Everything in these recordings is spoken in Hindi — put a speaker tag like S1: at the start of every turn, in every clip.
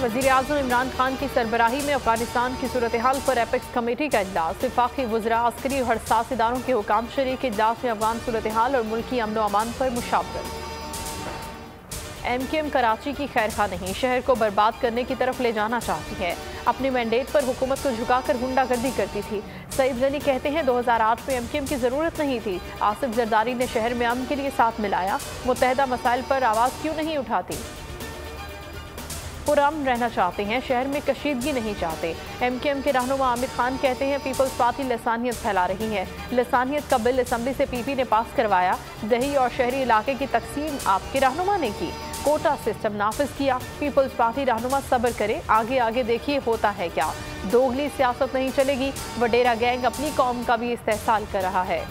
S1: वज़ीर आज़म इमरान खान की सरबराही में अफगानिस्तान की सूरत हाल पर एपेक्स कमेटी का इजलास। वफाकी वज़रा, अस्करी और हसास इदारों के हुकाम शरीक इजलास में अफगान सूरत हाल और मुल्की अमन व अमान पर मुशावरत। MKM कराची की खैर खा नहीं, शहर को बर्बाद करने की तरफ ले जाना चाहती है। अपने मैंडेट पर हुकूमत को झुकाकर गुंडागर्दी करती थी। सईद गनी कहते हैं 2008 में MKM की ज़रूरत नहीं थी। आसिफ जरदारी ने शहर में अमन के लिए साथ मिलाया। मुत्तहदा मसाइल पर आवाज़ क्यों नहीं उठाती? पुरअमन रहना चाहते हैं, शहर में कशीदगी नहीं चाहते। MKM के रहनुमा आमिर खान कहते हैं पीपल्स पार्टी लसानियत फैला रही है। लसानियत का बिल असम्बली से PP ने पास करवाया। दही और शहरी इलाके की तकसीम आपके रहनुमा ने की। कोटा सिस्टम नाफिज किया। पीपल्स पार्टी रहनुमा सब्र करे, आगे आगे देखिए होता है क्या। दोगली सियासत नहीं चलेगी। वडेरा गैंग अपनी कौम का भी इस्तेहसाल कर रहा है।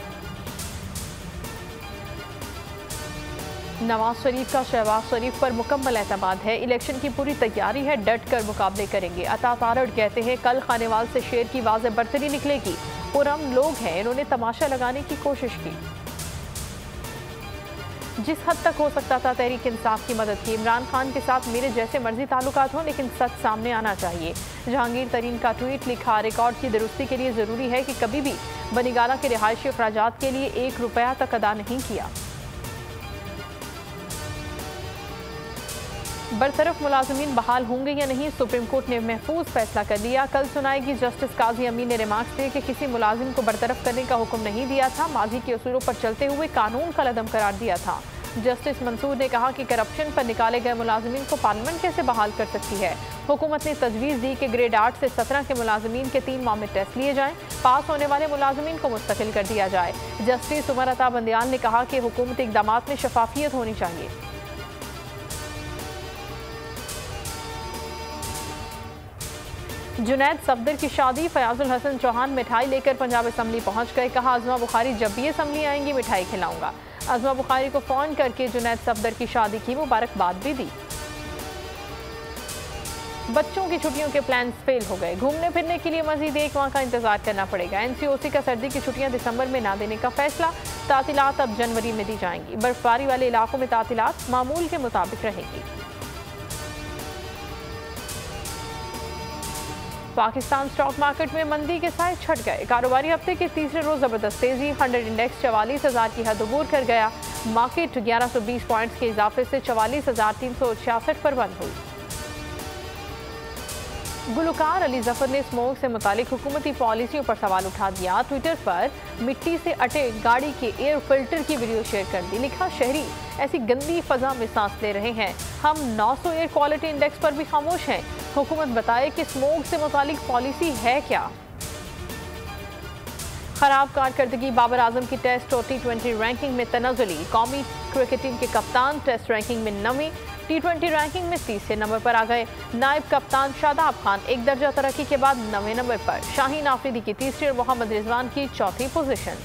S1: नवाज शरीफ का शहबाज शरीफ पर मुकम्मल एतमाद है। इलेक्शन की पूरी तैयारी है, डट कर मुकाबले करेंगे। अता तारड़ कहते हैं कल खानेवाल से शेर की वाज़े बरतरी निकलेगी। पुरअमन लोग हैं, इन्होंने तमाशा लगाने की कोशिश की। जिस हद तक हो सकता था तहरीक इंसाफ की मदद की। इमरान खान के साथ मेरे जैसे मर्जी ताल्लुकात हों, लेकिन सच सामने आना चाहिए। जहांगीर तरीन का ट्वीट लिखा, रिकॉर्ड की दुरुस्ती के लिए ज़रूरी है कि कभी भी बनीगाला के रिहायशी अखराजात के लिए 1 रुपया तक अदा नहीं किया। बरतरफ मुलाजमीन बहाल होंगे या नहीं, सुप्रीम कोर्ट ने महफूज फैसला कर लिया। कल सुनाएगी। जस्टिस काजी अमीन ने रिमार्क्स दिए कि किसी मुलाजिम को बरतरफ करने का हुक्म नहीं दिया था, माजी के उसूलों पर चलते हुए कानून का लदम करार दिया था। जस्टिस मंसूर ने कहा कि करप्शन पर निकाले गए मुलाजिमीन को पार्लियामेंट कैसे बहाल कर सकती है। हुकूमत ने तजवीज़ दी कि ग्रेड 8 से 17 के मुलाजिमीन के 3 माह में टेस्ट लिए जाएं, पास होने वाले मुलाजिमीन को मुस्तकिल कर दिया जाए। जस्टिस उमर अता बंदियाल ने कहा कि हुकूमती इक़दामात में शफाफियत होनी चाहिए। जुनैद सफदर की शादी, फयाजुल हसन चौहान मिठाई लेकर पंजाब असम्बली पहुंच गए। कहा अज़मा बुखारी जब भी असम्बली आएंगी मिठाई खिलाऊंगा। अज़मा बुखारी को फ़ोन करके जुनैद सफदर की शादी की मुबारकबाद भी दी। बच्चों की छुट्टियों के प्लान फेल हो गए। घूमने फिरने के लिए मजीद 1 माह का इंतजार करना पड़ेगा। NCOC का सर्दी की छुट्टियां दिसंबर में ना देने का फैसला। तातीलात अब जनवरी में दी जाएंगी। बर्फबारी वाले इलाकों में तातीलात मामूल के मुताबिक रहेंगी। पाकिस्तान स्टॉक मार्केट में मंदी के साए छट गए। कारोबारी हफ्ते के तीसरे रोज जबरदस्त तेजी। 100 इंडेक्स 44,000 की हद अबूर कर गया। मार्केट 1120 पॉइंट्स के इजाफे से 44,366 पर बंद हुई। गुलकार अली जफर ने स्मोक से मुतालिक हुकूमती पॉलिसियों पर सवाल उठा दिया। ट्विटर पर मिट्टी से अटे गाड़ी के एयर फिल्टर की वीडियो शेयर कर दी। लिखा शहरी ऐसी गंदी फजा में सांस ले रहे हैं, हम 900 एयर क्वालिटी इंडेक्स पर भी खामोश हैं। हुकूमत बताए कि स्मोक से मुतालिक पॉलिसी है क्या। खराब कारकर्दगी, बाबर आजम की टेस्ट और T20 रैंकिंग में तनज़ुली। कौमी क्रिकेट टीम के कप्तान टेस्ट रैंकिंग में 9वीं, T20 रैंकिंग में 30 नंबर पर आ गए। नायब कप्तान शादाब खान 1 दर्जा तरक्की के बाद 9वें नंबर पर। शाहीन आफरीदी की तीसरी और मोहम्मद रिजवान की चौथी पोजीशन।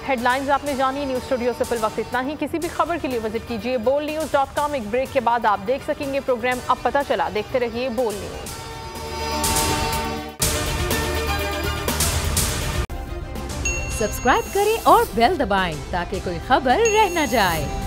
S1: हेडलाइंस आपने जानी। न्यूज़ स्टूडियो से फिल वक्त इतना ही। किसी भी खबर के लिए विजिट कीजिए boldnews.com। एक ब्रेक के बाद आप देख सकेंगे प्रोग्राम अब पता चला। देखते रहिए बोल्ड न्यूज़।
S2: सब्सक्राइब करें और बेल दबाएं ताकि कोई खबर रह न जाए।